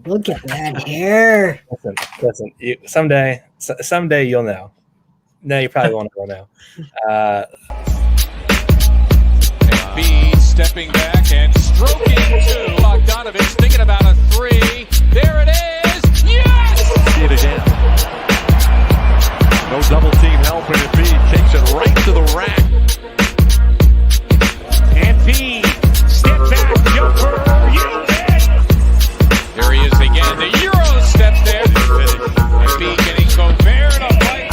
Look at that hair. Listen. Someday you'll know. No, you probably won't ever know. Embiid stepping back and stroking two. Bogdanovich thinking about a three. There it is. Yes! See it again. No double team help, and Embiid takes it right to the rack. Embiid, step back jumper. You bet. There he is again. The Euro step there. Embiid getting Gobert in a fight.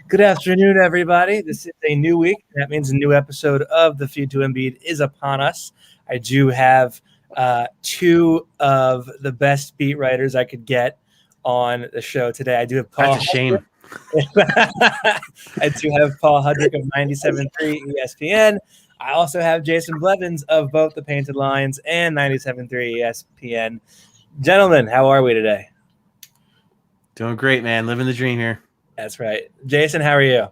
Good afternoon, everybody. This is a new week. That means a new episode of The Feed to Embiid is upon us. I do have two of the best beat writers I could get on the show today. I do have Paul. That's a shame. I do have Paul Hudrick of 97.3 ESPN. I also have Jason Blevins of both the Painted Lines and 97.3 ESPN. Gentlemen, how are we today? Doing great, man. Living the dream here. That's right. Jason, how are you?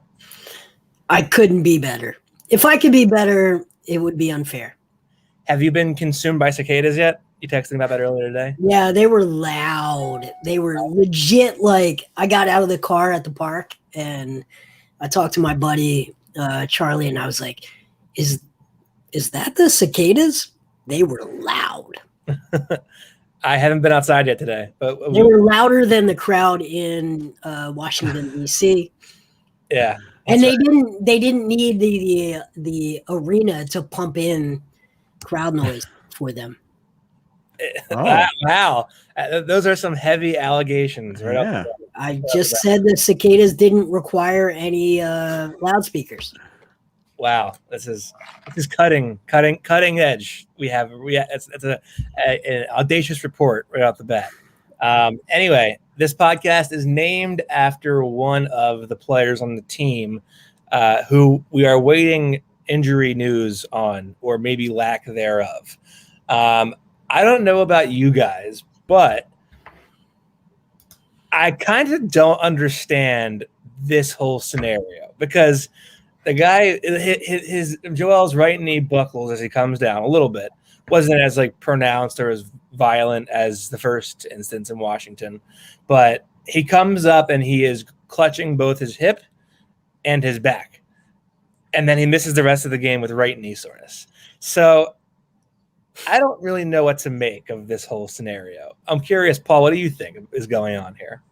I couldn't be better. If I could be better, it would be unfair. Have you been consumed by cicadas yet? You texted me about that earlier today. Yeah, they were loud. They were legit. Like, I got out of the car at the park and I talked to my buddy Charlie, and I was like, "Is that the cicadas?" They were loud. I haven't been outside yet today, but they were louder than the crowd in Washington D.C. Yeah, and they didn't need the arena to pump in crowd noise for them. Oh. Wow, those are some heavy allegations, right? Yeah. I just said the cicadas didn't require any loudspeakers. Wow, this is cutting edge. It's an audacious report right off the bat. Anyway, this podcast is named after one of the players on the team who we are waiting injury news on, or maybe lack thereof. I don't know about you guys, but I kind of don't understand this whole scenario, because the guy, his Joel's right knee buckles as he comes down a little bit. Wasn't as like pronounced or as violent as the first instance in Washington, but he comes up and he is clutching both his hip and his back, and then he misses the rest of the game with right knee soreness. So I don't really know what to make of this whole scenario. I'm curious, Paul, what do you think is going on here?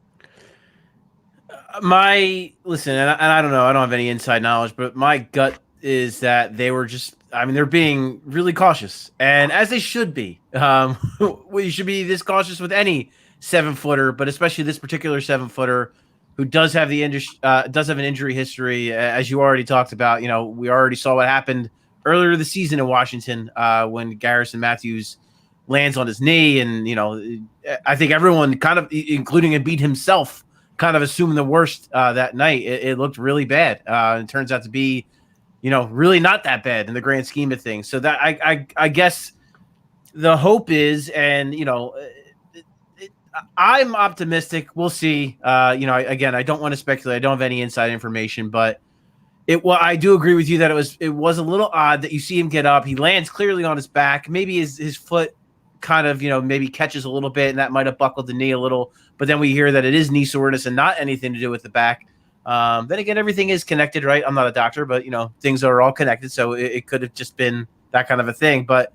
Listen, and I don't know, I don't have any inside knowledge, but my gut is that they were just, they're being really cautious, and as they should be. You should be this cautious with any 7-footer, but especially this particular 7-footer who does have an injury history, as you already talked about. You know, we already saw what happened earlier this season in Washington when Garrison Matthews lands on his knee, and I think everyone kind of, including Embiid himself, kind of assumed the worst that night. It looked really bad. It turns out to be, really not that bad in the grand scheme of things. So that I guess the hope is, and I'm optimistic. We'll see. Again, I don't want to speculate. I don't have any inside information, but I do agree with you that it was a little odd that you see him get up. He lands clearly on his back. Maybe his foot kind of, maybe catches a little bit, and that might have buckled the knee a little. But then we hear that it is knee soreness and not anything to do with the back. Then again, everything is connected, right? I'm not a doctor, but things are all connected, so it could have just been that kind of a thing. But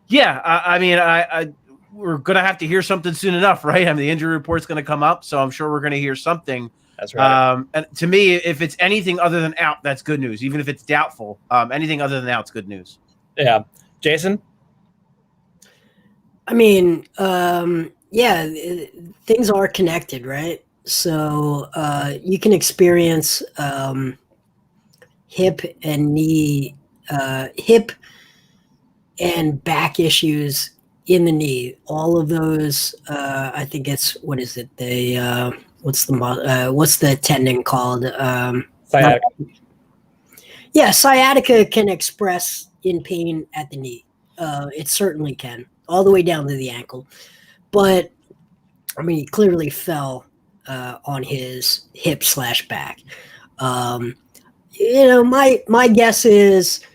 yeah, we're gonna have to hear something soon enough, right? The injury report's gonna come up, so I'm sure we're gonna hear something. That's right. And to me, if it's anything other than out, that's good news. Even if it's doubtful, anything other than out's good news. Yeah, Jason. Yeah, things are connected, right? So you can experience hip and back issues in the knee. All of those, I think it's, what is it? What's the tendon called? Sciatica. Yeah, sciatica can express in pain at the knee. It certainly can, all the way down to the ankle. But he clearly fell on his hip/back. My guess is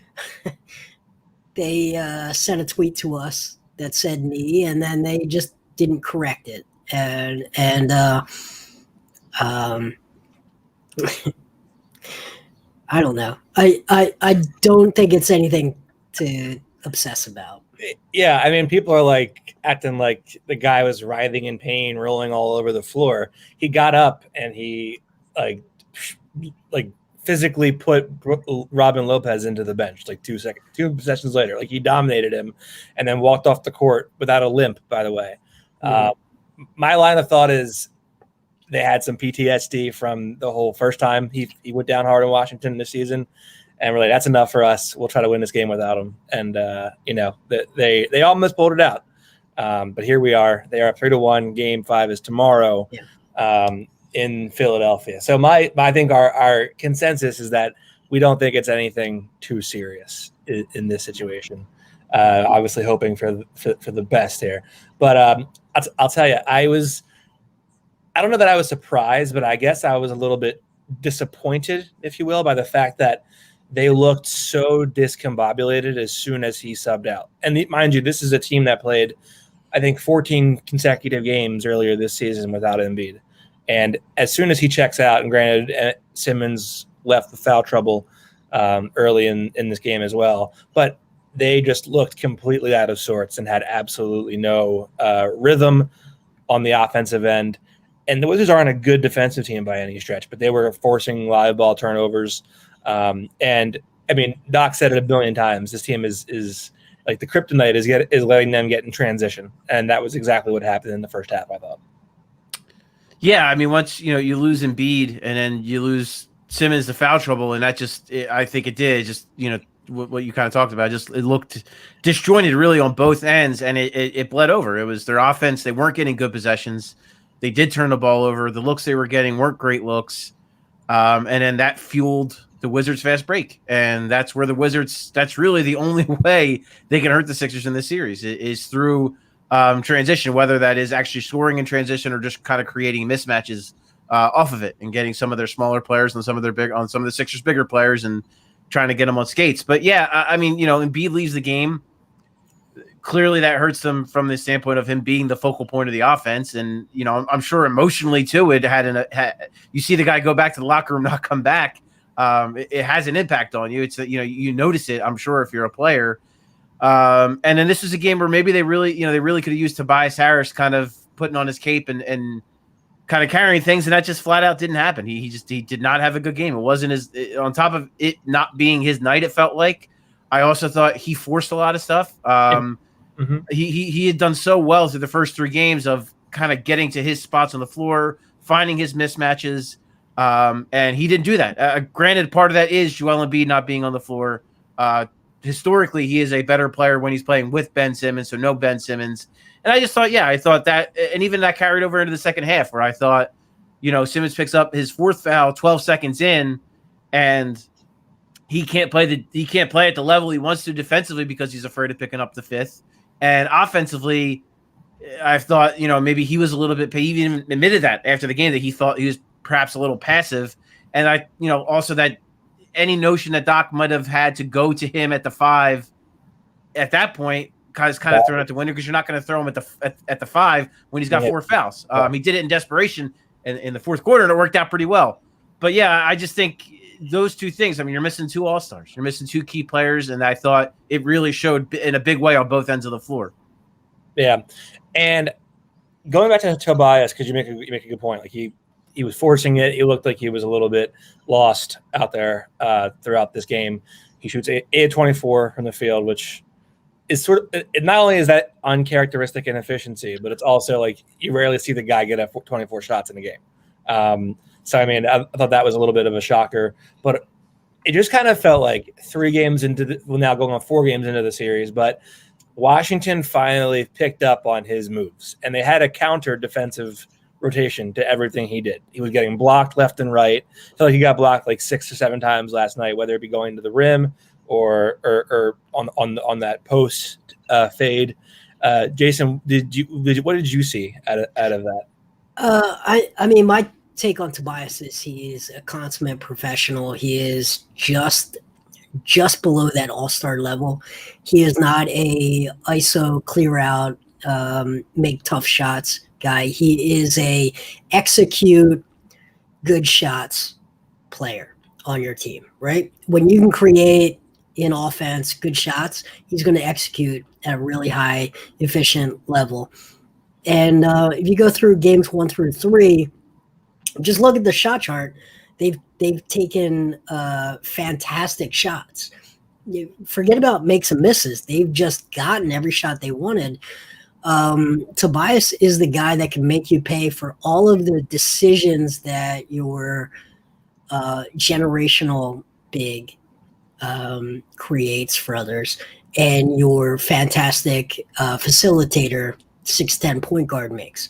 they sent a tweet to us that said knee, and then they just didn't correct it, and I don't know. I don't think it's anything to obsess about. Yeah, I mean, people are like acting like the guy was writhing in pain, rolling all over the floor. He got up and he like physically put Robin Lopez into the bench like 2 possessions later. Like he dominated him, and then walked off the court without a limp. By the way, my line of thought is they had some PTSD from the whole first time he went down hard in Washington this season. And we're like, that's enough for us. We'll try to win this game without him. And, they almost pulled it out. But here we are. They are up 3-1. Game 5 is tomorrow in Philadelphia. So I think our consensus is that we don't think it's anything too serious in this situation. Obviously hoping for the best here. But I'll tell you, I don't know that I was surprised, but I guess I was a little bit disappointed, if you will, by the fact that they looked so discombobulated as soon as he subbed out. And mind you, this is a team that played, I think, 14 consecutive games earlier this season without Embiid. And as soon as he checks out, and granted, Simmons left with foul trouble early in this game as well, but they just looked completely out of sorts and had absolutely no rhythm on the offensive end. And the Wizards aren't a good defensive team by any stretch, but they were forcing live ball turnovers. And I mean, Doc said it a billion times. This team is like the kryptonite is letting them get in transition, and that was exactly what happened in the first half, I thought. Yeah, I mean, once you lose Embiid and then you lose Simmons to foul trouble, and that I think it did just what you kind of talked about. Just it looked disjointed really on both ends, and it bled over. It was their offense; they weren't getting good possessions. They did turn the ball over. The looks they were getting weren't great looks, and then that fueled the Wizards' fast break, and that's where the Wizards. That's really the only way they can hurt the Sixers in this series is through transition, whether that is actually scoring in transition or just kind of creating mismatches off of it and getting some of their smaller players on some of the Sixers' bigger players and trying to get them on skates. But yeah, I mean, Embiid leaves the game. Clearly, that hurts them from the standpoint of him being the focal point of the offense, and I'm sure emotionally too. It you see the guy go back to the locker room, not come back. It has an impact on you. It's you notice it. I'm sure if you're a player. And then this was a game where maybe they really could have used Tobias Harris kind of putting on his cape and kind of carrying things, and that just flat out didn't happen. He did not have a good game. It wasn't on top of it not being his night. It felt like. I also thought he forced a lot of stuff. He had done so well through the first 3 games of kind of getting to his spots on the floor, finding his mismatches, and he didn't do that. Granted, part of that is Joel Embiid not being on the floor. Historically, he is a better player when he's playing with Ben Simmons, so no Ben Simmons. And I just thought, I thought that, and even that carried over into the second half where I thought, Simmons picks up his 4th foul 12 seconds in, and he can't play at the level he wants to defensively because he's afraid of picking up the 5th. And offensively, I thought, maybe he was a little bit, he even admitted that after the game that he thought he was perhaps a little passive. And also that any notion that Doc might have had to go to him at the 5 at that point is kind of thrown out the window because you're not going to throw him at the 5 when he's got 4 fouls. He did it in desperation in the 4th quarter, and it worked out pretty well. But yeah, I just think those 2 things. I mean, you're missing 2 all-stars. You're missing 2 key players, and I thought it really showed in a big way on both ends of the floor. Yeah, and going back to Tobias, because you make a good point. Like he was forcing it. He looked like he was a little bit lost out there throughout this game. He shoots 8-24 from the field, which is sort of not only is that uncharacteristic inefficiency, but it's also like you rarely see the guy get 24 shots in a game. So, I mean, I thought that was a little bit of a shocker, but it just kind of felt like 3 games into now going on 4 games into the series, but Washington finally picked up on his moves, and they had a counter defensive rotation to everything he did. He was getting blocked left and right. I feel like he got blocked like 6 or 7 times last night, whether it be going to the rim or on that post fade. Jason, what did you see out of that? I mean, take on Tobias is he is a consummate professional. He is just below that all-star level. He is not a ISO clear out, make tough shots guy. He is a execute good shots player on your team, right? When you can create in offense good shots, he's going to execute at a really high efficient level. And if you go through games 1 through 3, just look at the shot chart. They've taken fantastic shots. You forget about makes and misses. They've just gotten every shot they wanted. Tobias is the guy that can make you pay for all of the decisions that your generational big creates for others, and your fantastic facilitator 6'10" point guard makes.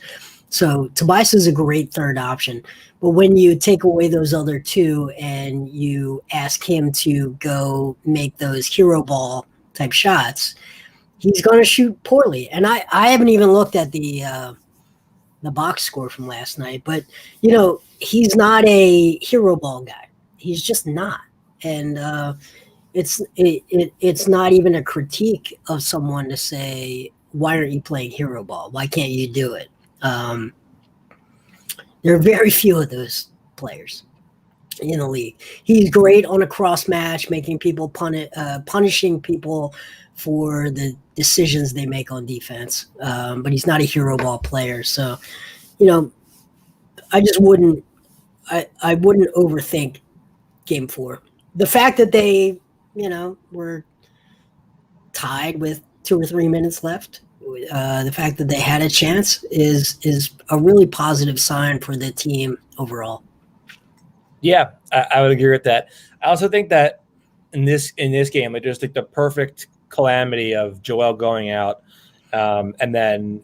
So Tobias is a great third option. But when you take away those other two and you ask him to go make those hero ball type shots, he's going to shoot poorly. And I haven't even looked at the box score from last night, but he's not a hero ball guy. He's just not. And it's not even a critique of someone to say, why aren't you playing hero ball? Why can't you do it? There are very few of those players in the league. He's great on a cross match, making people punishing people for the decisions they make on defense. But he's not a hero ball player. So, I just wouldn't overthink game 4. The fact that they, were tied with 2 or 3 minutes left, the fact that they had a chance is a really positive sign for the team overall. Yeah, I would agree with that. I also think that in this game, I just think the perfect calamity of Joel going out, and then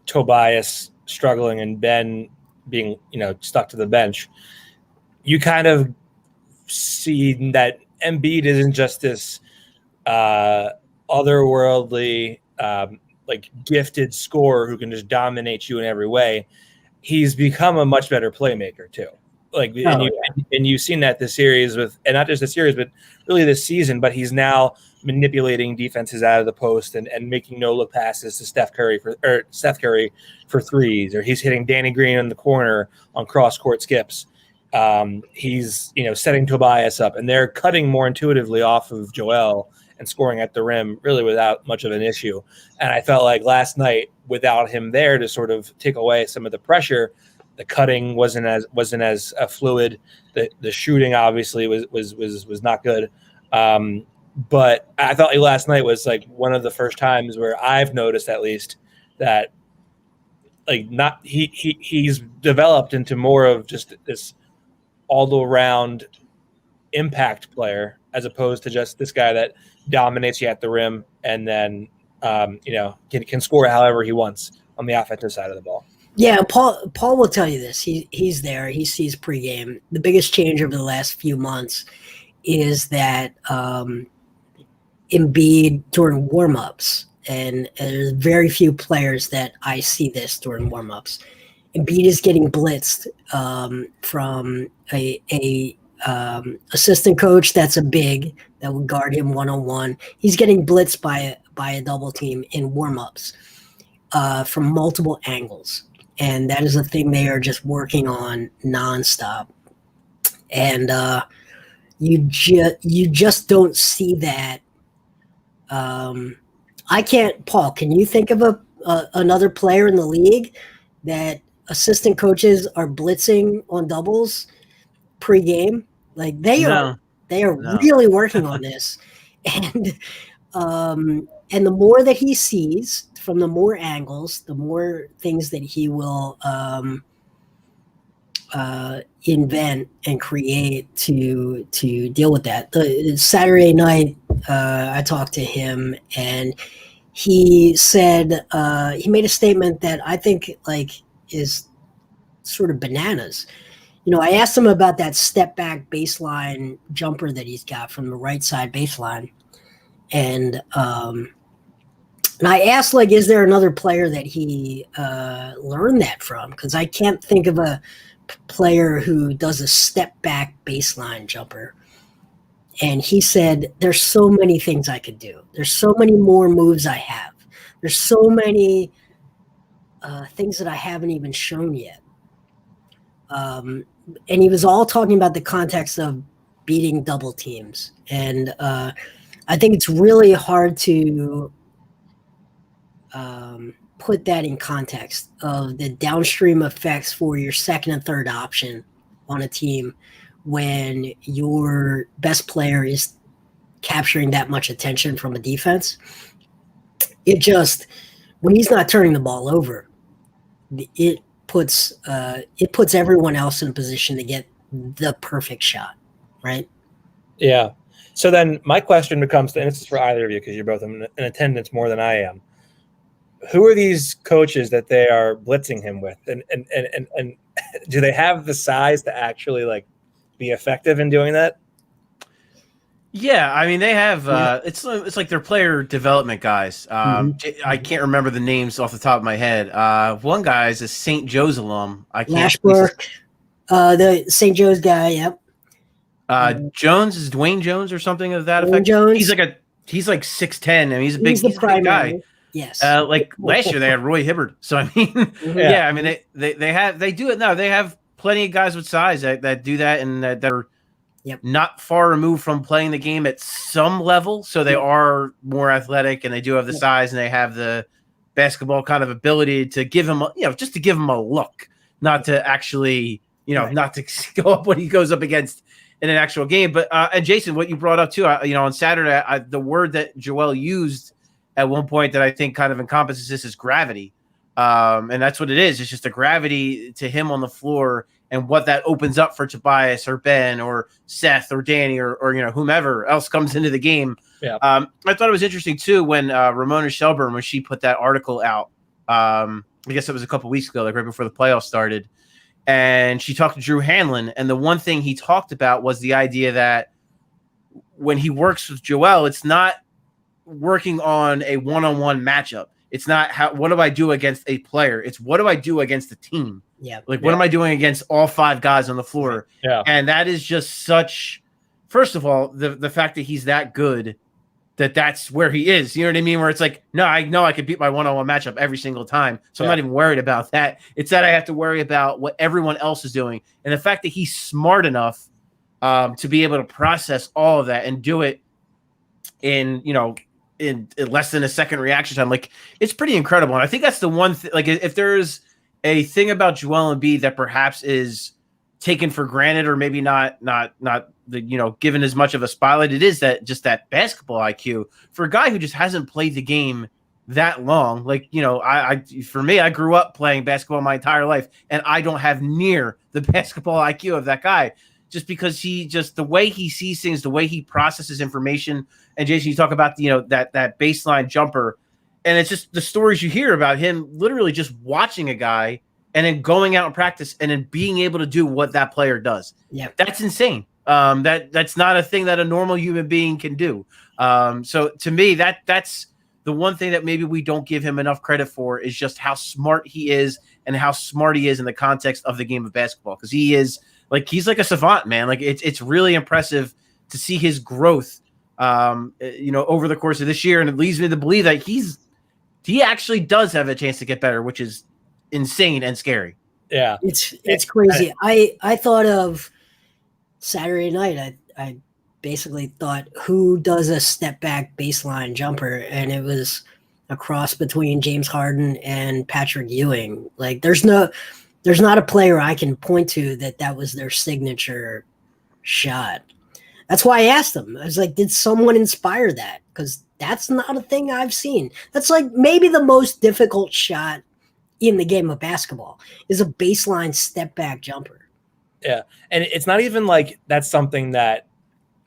Tobias struggling and Ben being stuck to the bench. You kind of see that Embiid isn't just this otherworldly gifted scorer who can just dominate you in every way. He's become a much better playmaker too. And you've seen that this series and not just the series, but really this season. But he's now manipulating defenses out of the post and making no look passes to Seth Curry for threes, or he's hitting Danny Green in the corner on cross court skips. He's setting Tobias up, and they're cutting more intuitively off of Joel and scoring at the rim really without much of an issue. And I felt like last night, without him there to sort of take away some of the pressure, the cutting wasn't as fluid. The shooting obviously was not good. But I felt like last night was like one of the first times where I've noticed, at least, that he's developed into more of just this all around impact player, as opposed to just this guy that dominates you at the rim and then can score however he wants on the offensive side of the ball. Yeah, Paul will tell you this. He's there. He sees pregame. The biggest change over the last few months is that Embiid during warmups, and there's very few players that I see this during warmups. Embiid is getting blitzed from a assistant coach that's a big that would guard him one-on-one. He's getting blitzed by a double team in warmups from multiple angles. And that is a thing they are just working on nonstop. And you just don't see that. I can't, Paul, can you think of another player in the league that assistant coaches are blitzing on doubles pre-game? Like they are really working on this. And the more that he sees from the more angles, the more things that he will invent and create to deal with that. Saturday night, I talked to him, and he said he made a statement that I think is sort of bananas. I asked him about that step back baseline jumper that he's got from the right side baseline, and I asked, is there another player that he learned that from? Because I can't think of a player who does a step back baseline jumper. And he said, there's so many things I could do. There's so many more moves I have. There's so many things that I haven't even shown yet. And he was all talking about the context of beating double teams. And I think it's really hard to put that in context of the downstream effects for your second and third option on a team when your best player is capturing that much attention from a defense. It just, when he's not turning the ball over, it puts everyone else in a position to get the perfect shot, right? Yeah. So then my question becomes, and this is for either of you because you're both in attendance more than I am. Who are these coaches that they are blitzing him with, and do they have the size to actually like be effective in doing that? Yeah, I mean they have. It's like their player development guys. I can't remember the names off the top of my head. One guy is a St. Joe's alum. I can't. Lashbrook, the St. Joe's guy. Yep. Jones is Dwayne Jones or something of that Dwayne effect. Jones. He's like 6'10". I mean, he's a big guy. Yes. Like last year they had Roy Hibbert. So I mean, yeah. I mean they do it now. They have plenty of guys with size that do that and that are not far removed from playing the game at some level. So they are more athletic and they do have the size and they have the basketball kind of ability to give him, just to give him a look, not to actually, not to go up when he goes up against in an actual game. But and Jason, what you brought up too, on Saturday, the word that Joel used at one point that I think kind of encompasses this is gravity. And that's what it is. It's just a gravity to him on the floor and what that opens up for Tobias or Ben or Seth or Danny or whomever else comes into the game. Yeah. I thought it was interesting too when Ramona Shelburne, when she put that article out, I guess it was a couple weeks ago, like right before the playoffs started, and she talked to Drew Hanlon. And the one thing he talked about was the idea that when he works with Joel, it's not working on a one-on-one matchup. It's not what do I do against a player? It's what do I do against the team? Yeah. Like, what am I doing against all five guys on the floor? Yeah. And that is just such, first of all, the fact that he's that good, that's where he is. You know what I mean? Where it's like, no, I know I could beat my one-on-one matchup every single time. So I'm not even worried about that. It's that I have to worry about what everyone else is doing. And the fact that he's smart enough to be able to process all of that and do it in less than a second reaction time, like, it's pretty incredible. And I think that's the one thing, like, if there's a thing about Joel Embiid that perhaps is taken for granted or maybe not the, given as much of a spotlight, it is that just that basketball IQ for a guy who just hasn't played the game that long. Like, for me, I grew up playing basketball my entire life and I don't have near the basketball IQ of that guy. Just because the way he sees things, the way he processes information. And Jason, you talk about, that baseline jumper, and it's just the stories you hear about him literally just watching a guy and then going out in practice and then being able to do what that player does. Yeah. That's insane. That's not a thing that a normal human being can do. So to me, that's the one thing that maybe we don't give him enough credit for, is just how smart he is and how smart he is in the context of the game of basketball. Because he's like a savant, man. Like, it's really impressive to see his growth, over the course of this year. And it leads me to believe that he actually does have a chance to get better, which is insane and scary. Yeah. It's crazy. I thought of Saturday night. I basically thought, who does a step back baseline jumper? And it was a cross between James Harden and Patrick Ewing. Like, there's not a player I can point to that was their signature shot. That's why I asked him. I was like, did someone inspire that? Because that's not a thing I've seen. That's like maybe the most difficult shot in the game of basketball is a baseline step back jumper. Yeah. And it's not even like that's something that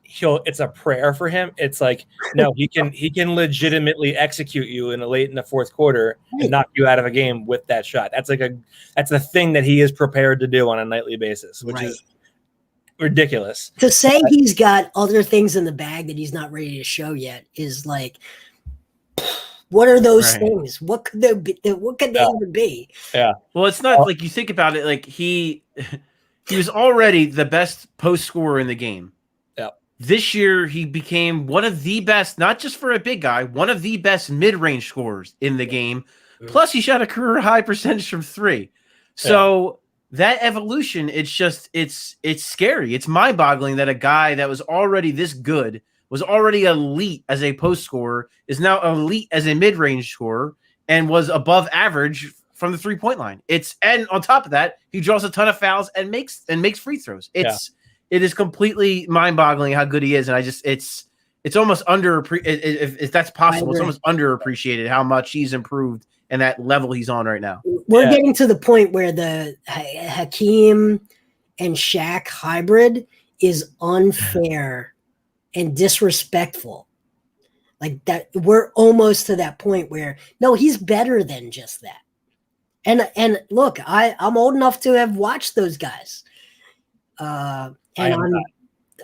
it's a prayer for him. It's like, no, he can legitimately execute you late in the fourth quarter and knock you out of a game with that shot. That's the thing that he is prepared to do on a nightly basis, which is ridiculous. To say he's got other things in the bag that he's not ready to show yet is like, what are those things? What could they be? What could they even be? Yeah. Well, it's not like you think about it. Like He was already the best post scorer in the game. Yeah. This year, he became one of the best, not just for a big guy, one of the best mid-range scorers in the game. Plus, he shot a career high percentage from 3. So that evolution, it's scary. It's mind-boggling that a guy that was already this good, was already elite as a post scorer, is now elite as a mid-range scorer, and was above average from the 3-point line. And on top of that, he draws a ton of fouls and makes free throws. It is completely mind-boggling how good he is, and it's almost if that's possible, it's almost underappreciated how much he's improved and that level he's on right now. We're getting to the point where the Hakeem and Shaq hybrid is unfair and disrespectful. Like that, we're almost to that point where no, he's better than just that. And look, I'm old enough to have watched those guys, and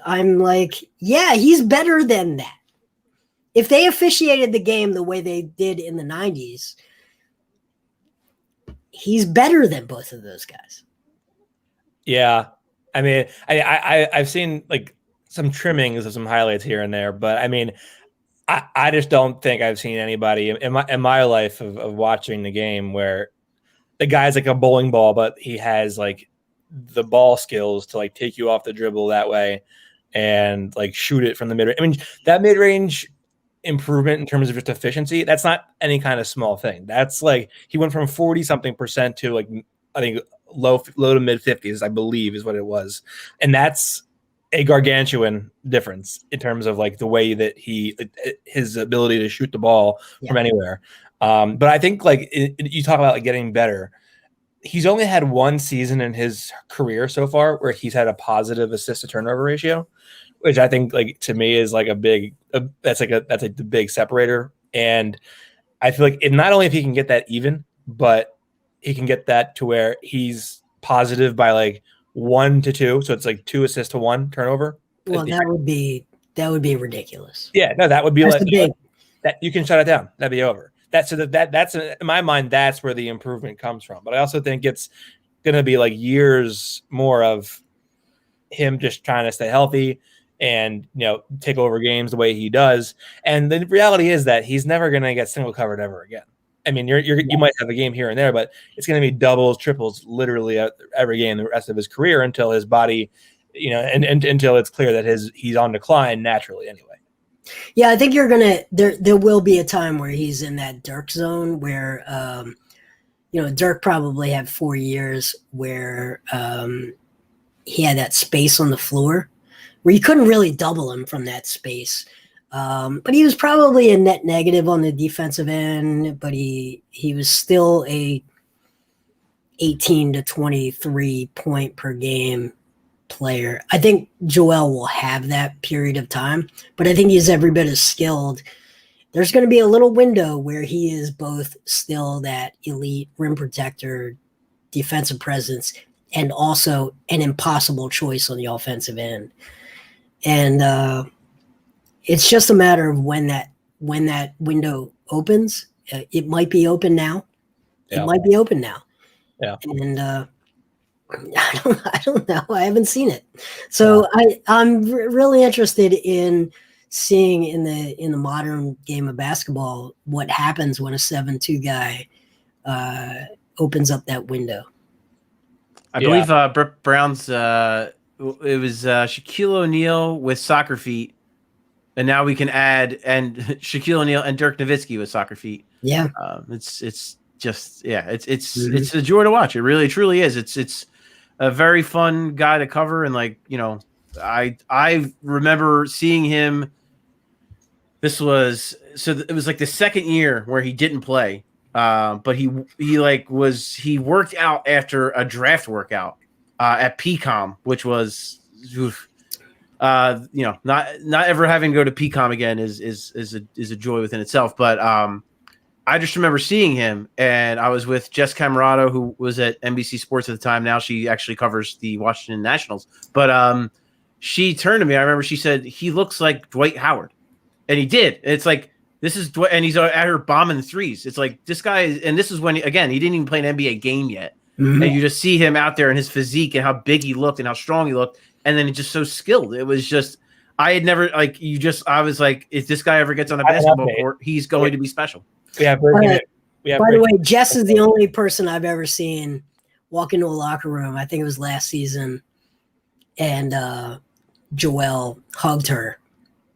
I'm like, yeah, he's better than that. If they officiated the game the way they did in the 90s, he's better than both of those guys. Yeah, I mean, I've seen like some trimmings of some highlights here and there, but I mean, I just don't think I've seen anybody in my life of watching the game where the guy's like a bowling ball, but he has like the ball skills to like take you off the dribble that way and like shoot it from the mid range. I mean, that mid range improvement in terms of just efficiency, that's not any kind of small thing. That's like he went from 40-something% to like I think low to mid 50s, I believe, is what it was, and that's a gargantuan difference in terms of like the way that his ability to shoot the ball from anywhere. But I think like you talk about like getting better. He's only had one season in his career so far where he's had a positive assist to turnover ratio, which I think like to me is like that's like the big separator. And I feel like not only if he can get that even, but he can get that to where he's positive by like 1 to 2, so it's like 2 assists to 1 turnover. Well, that would be ridiculous. Yeah, no, that would be that's like that. You can shut it down. That'd be over. That's in my mind. That's where the improvement comes from. But I also think it's going to be like years more of him just trying to stay healthy and take over games the way he does. And the reality is that he's never going to get single covered ever again. I mean, you might have a game here and there, but it's going to be doubles, triples, literally every game the rest of his career until his body, and until it's clear that he's on decline naturally anyway. Yeah, I think there will be a time where he's in that Dirk zone where, Dirk probably had 4 years where he had that space on the floor where you couldn't really double him from that space. But he was probably a net negative on the defensive end, but he was still a 18 to 23 point per game player. I think Joel will have that period of time, but I think he's every bit as skilled. There's going to be a little window where he is both still that elite rim protector, defensive presence, and also an impossible choice on the offensive end. And it's just a matter of when that window opens. It might be open now. Yeah. It might be open now. Yeah. And I don't know. I haven't seen it. So I'm really interested in seeing in the modern game of basketball what happens when a 7-2 guy opens up that window. I believe Brett Brown's it was Shaquille O'Neal with soccer feet. And now we can add and Shaquille O'Neal and Dirk Nowitzki with soccer feet. Yeah, it's a joy to watch. It really truly is. It's a very fun guy to cover, and I remember seeing him. It was like the second year where he didn't play, but he worked out after a draft workout at PCOM, which was. Not ever having to go to PCOM again is a joy within itself. But I just remember seeing him, and I was with Jess Camerato, who was at NBC Sports at the time. Now she actually covers the Washington Nationals. But she turned to me. I remember she said, "He looks like Dwight Howard," and he did. It's like this is and he's at her bombing threes. It's like this guy, and this is when he didn't even play an NBA game yet. Mhm. and you just see him out there and his physique and how big he looked and how strong he looked, and then he's just so skilled. It was just I had never I was like, if this guy ever gets on a basketball court, he's going to be special. We have breaking news. By the way, Jess is the only person I've ever seen walk into a locker room. I think it was last season, and Joel hugged her.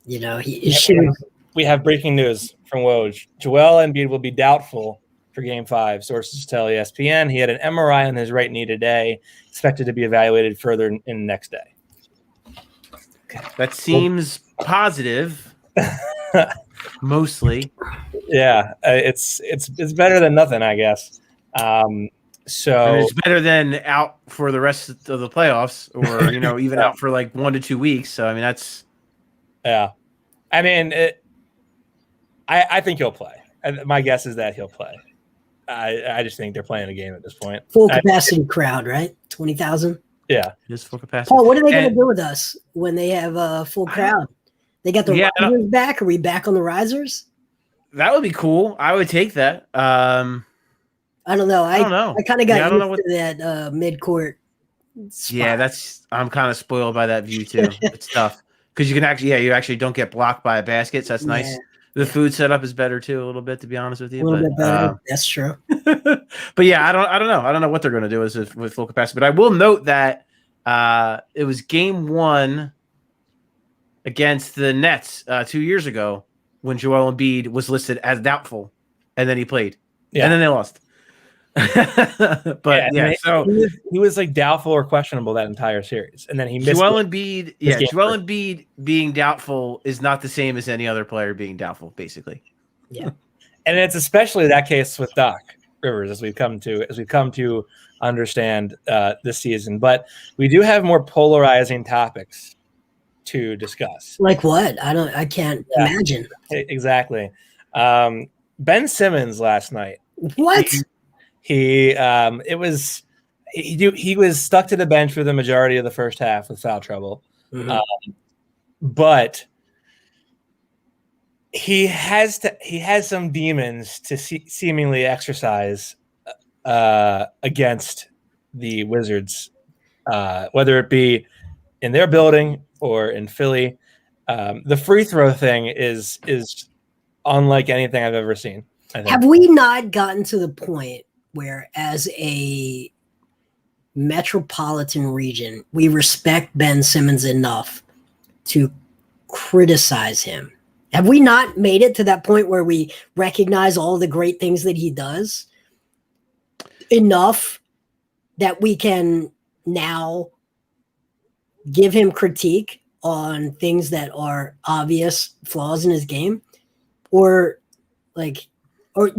You know, we have breaking news from Woj. Joel Embiid will be doubtful for Game 5. Sources tell ESPN he had an MRI on his right knee today, expected to be evaluated further in the next day. That seems positive, mostly. Yeah, it's better than nothing, I guess. So it's better than out for the rest of the playoffs, or even out for like 1 to 2 weeks. So I mean, that's I mean, I think he'll play. My guess is that he'll play. I just think they're playing a game at this point. Full capacity crowd, right? 20,000. Yeah, just full capacity. Paul, what are they going to do with us when they have a full crowd? They got the risers back. Are we back on the risers? That would be cool. I would take that. I don't know. I don't know. I kind of got used to that mid-court spot. Yeah, I'm kind of spoiled by that view too. It's tough because you actually don't get blocked by a basket. So that's nice. The food setup is better too, a little bit, to be honest with you. A little bit better. That's true. But yeah, I don't know. I don't know what they're going to do with full capacity. But I will note that it was Game 1 against the Nets 2 years ago when Joel Embiid was listed as doubtful, and then he played, and then they lost. But so he was like doubtful or questionable that entire series, and then he missed Joel Embiid. Yeah, Joel Embiid being doubtful is not the same as any other player being doubtful, basically. Yeah, and it's especially that case with Doc Rivers as we've come to understand this season. But we do have more polarizing topics to discuss. Like what? I can't imagine. Exactly. Ben Simmons last night. What? He was stuck to the bench for the majority of the first half with foul trouble. Mm-hmm. But he has some demons to seemingly exercise against the Wizards, whether it be in their building or in Philly. The free throw thing is unlike anything I've ever seen. Have we not gotten to the point where, as a metropolitan region, we respect Ben Simmons enough to criticize him? Have we not made it to that point where we recognize all the great things that he does enough that we can now give him critique on things that are obvious flaws in his game? Or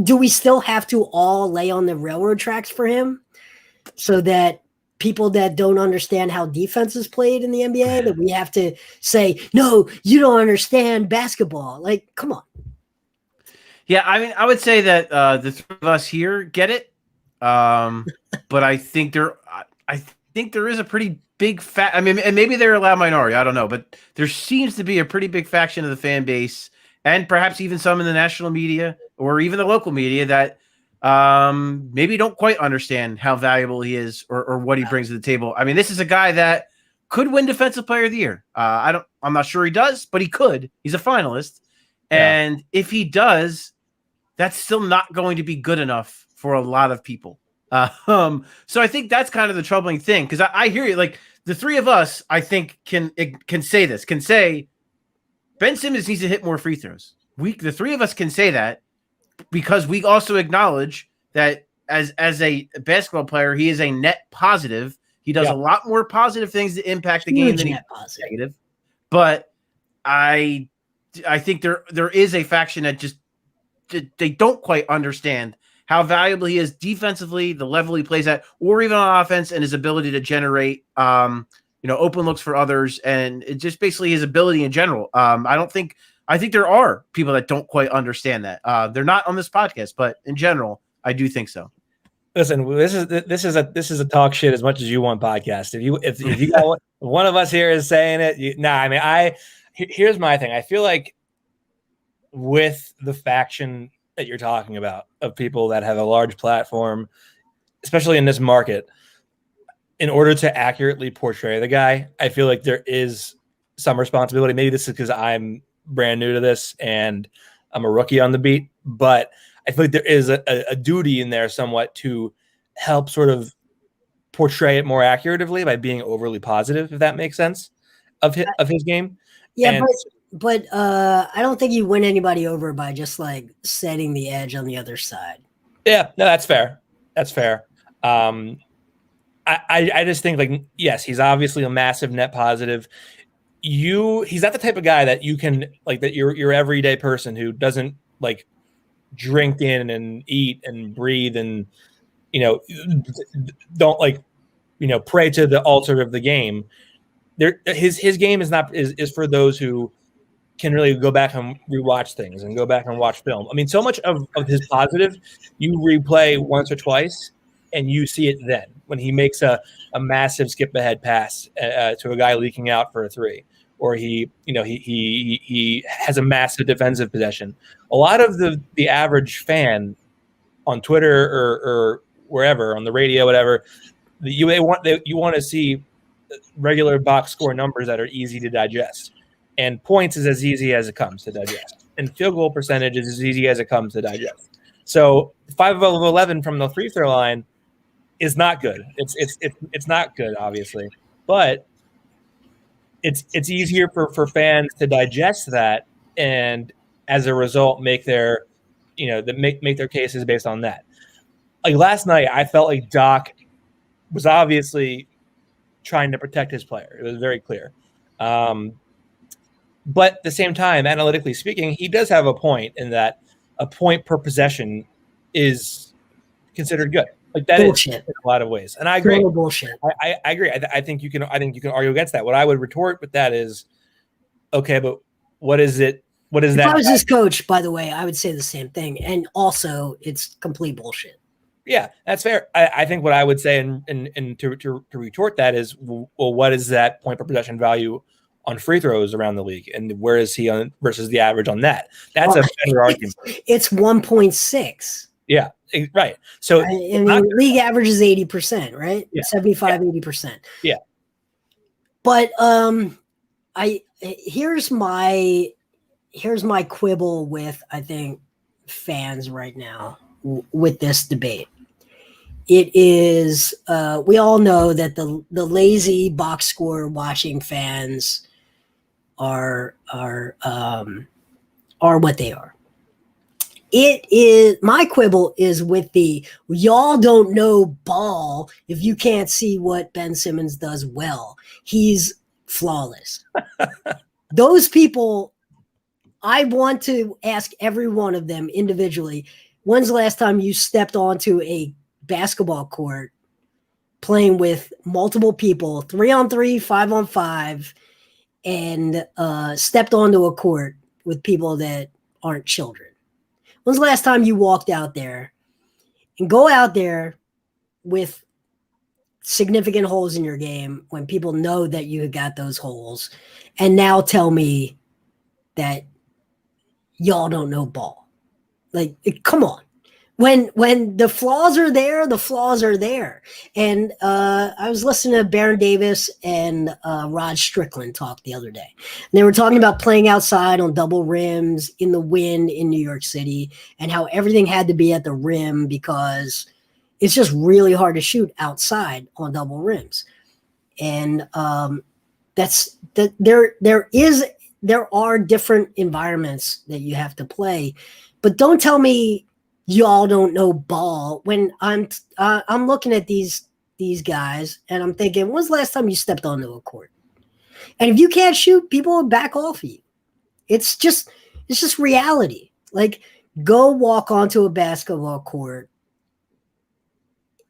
do we still have to all lay on the railroad tracks for him so that people that don't understand how defense is played in the NBA, that we have to say, no, you don't understand basketball? Like, come on. Yeah, I mean, I would say that the three of us here get it. But I think there is a pretty big I mean, and maybe they're a loud minority, I don't know, but there seems to be a pretty big faction of the fan base, and perhaps even some in the national media or even the local media, that maybe don't quite understand how valuable he is or what he brings to the table. I mean, this is a guy that could win Defensive Player of the Year. I'm not sure he does, but he could. He's a finalist. And if he does, that's still not going to be good enough for a lot of people. So I think that's kind of the troubling thing, because I hear you. Like, the three of us, I think, can say Ben Simmons needs to hit more free throws. The three of us can say that, because we also acknowledge that as a basketball player, he is a net positive. He does a lot more positive things to impact the game than he does negative. But I think there is a faction that just they don't quite understand how valuable he is defensively, the level he plays at, or even on offense, and his ability to generate open looks for others, and it just basically his ability in general. I think there are people that don't quite understand that. They're not on this podcast, but in general, I do think so. Listen, this is a talk shit as much as you want podcast. If you got one of us here is saying it, here's my thing. I feel like with the faction that you're talking about of people that have a large platform, especially in this market, in order to accurately portray the guy, I feel like there is some responsibility. Maybe this is because I'm brand new to this and I'm a rookie on the beat, but I feel like there is a duty in there somewhat to help sort of portray it more accurately by being overly positive, if that makes sense, of his game. Yeah, And but I don't think you win anybody over by just like setting the edge on the other side. yeah, no, that's fair. That's fair. I just think, like, yes, he's obviously a massive net positive. He's not the type of guy that you can, like, that your everyday person who doesn't like drink in and eat and breathe and, you know, don't, like, you know, pray to the altar of the game. His game is for those who can really go back and rewatch things and go back and watch film. I mean, so much of his positive you replay once or twice and you see it then when he makes a massive skip ahead pass to a guy leaking out for a three, or he has a massive defensive possession. A lot of the average fan on Twitter or wherever, on the radio, whatever, you want to see regular box score numbers that are easy to digest. And points is as easy as it comes to digest. And field goal percentage is as easy as it comes to digest. So 5 of 11 from the free throw line is not good. It's not good, obviously. But it's easier for fans to digest that, and as a result make their make their cases based on that. Like last night, I felt like Doc was obviously trying to protect his player. It was very clear. But at the same time, analytically speaking, he does have a point in that a point per possession is considered good. Like that bullshit. Is in a lot of ways. And I agree. Total bullshit. I agree. I think you can argue against that. What I would retort with that is, okay, but what is it? What is that? If I was his coach, by the way, I would say the same thing. And also, it's complete bullshit. Yeah, that's fair. I think what I would say and to retort that is, well, what is that point per possession value on free throws around the league, and where is he on versus the average on that? That's a better argument. It's 1.6. Yeah, right. So I mean, league average is 80%, right? Yeah. 75, 80%. Yeah. But here's my quibble with, I think, fans right now with this debate. It is we all know that the lazy box score watching fans are what they are. It is my quibble is with the y'all don't know ball if you can't see what Ben Simmons does well. He's flawless. Those people, I want to ask every one of them individually, when's the last time you stepped onto a basketball court playing with multiple people, 3-on-3, 5-on-5, and stepped onto a court with people that aren't children? When's the last time you walked out there and go out there with significant holes in your game when people know that you got those holes, and now tell me that y'all don't know ball? Like, come on. When the flaws are there, the flaws are there. And I was listening to Baron Davis and Rod Strickland talk the other day. And they were talking about playing outside on double rims in the wind in New York City and how everything had to be at the rim because it's just really hard to shoot outside on double rims. And there are different environments that you have to play, but don't tell me y'all don't know ball when I'm looking at these guys and I'm thinking, when's the last time you stepped onto a court? And if you can't shoot, people will back off of you. It's just reality. Like, go walk onto a basketball court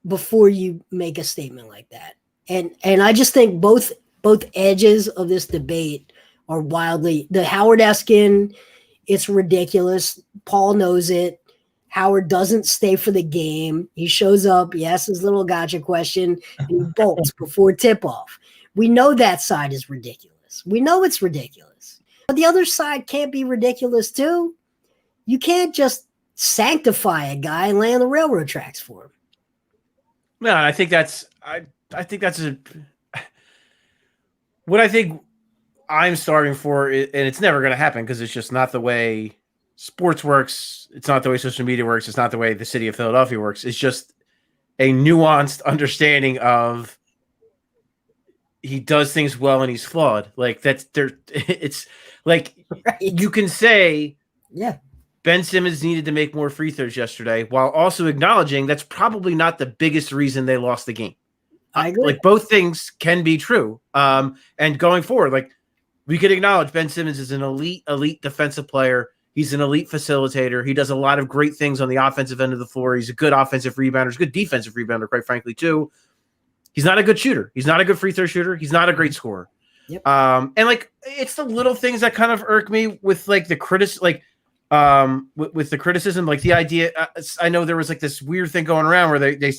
before you make a statement like that. And I just think both edges of this debate are wildly, the Howard Eskin, it's ridiculous. Paul knows it. Howard doesn't stay for the game. He shows up, he asks his little gotcha question, and he bolts before tip-off. We know that side is ridiculous. We know it's ridiculous. But the other side can't be ridiculous too. You can't just sanctify a guy and lay on the railroad tracks for him. No, and I think that's what I think I'm starting for, and it's never going to happen because it's just not the way sports works. It's not the way social media works. It's not the way the city of Philadelphia works. It's just a nuanced understanding of he does things well and he's flawed. Like that's there. It's like you can say, Yeah, Ben Simmons needed to make more free throws yesterday, while also acknowledging that's probably not the biggest reason they lost the game. I agree. Like both things can be true. And going forward, like we could acknowledge Ben Simmons is an elite defensive player. He's an elite facilitator. He does a lot of great things on the offensive end of the floor. He's a good offensive rebounder. He's a good defensive rebounder, quite frankly, too. He's not a good shooter. He's not a good free throw shooter. He's not a great scorer. Yep. And like it's the little things that kind of irk me with like the with the criticism, like the idea. I know there was like this weird thing going around where they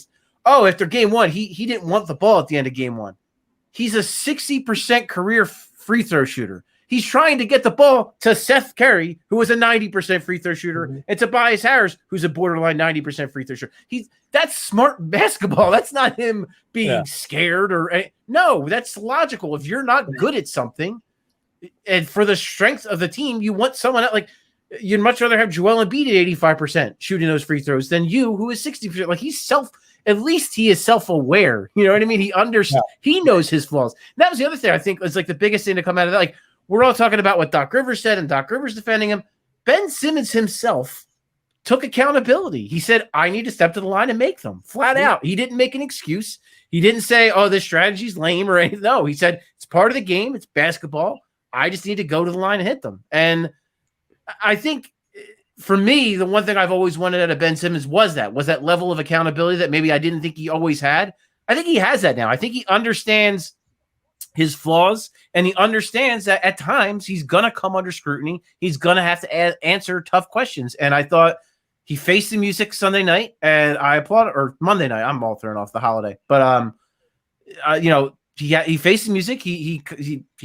after game one, he didn't want the ball at the end of game one. He's a 60% career free throw shooter. He's trying to get the ball to Seth Curry, who was a 90% free throw shooter, and Tobias Harris, who's a borderline 90% free throw shooter. That's smart basketball. That's not him being scared no, that's logical. If you're not good at something, and for the strength of the team, you want someone else, like you'd much rather have Joel Embiid at 85% shooting those free throws than you, who is 60%. Like at least he is self-aware. You know what I mean? He understands. Yeah. He knows his flaws. And that was the other thing I think was like the biggest thing to come out of that. Like we're all talking about what Doc Rivers said and Doc Rivers defending him. Ben Simmons himself took accountability. He said, I need to step to the line and make them flat out. He didn't make an excuse. He didn't say, oh, this strategy's lame or anything. No, he said, it's part of the game. It's basketball. I just need to go to the line and hit them. And I think for me, the one thing I've always wanted out of Ben Simmons was that level of accountability that maybe I didn't think he always had. I think he has that now. I think he understands his flaws, and he understands that at times he's going to come under scrutiny. He's going to have to answer tough questions. And I thought he faced the music Sunday night, and I applauded, or Monday night. I'm all thrown off the holiday. But, he faced the music. He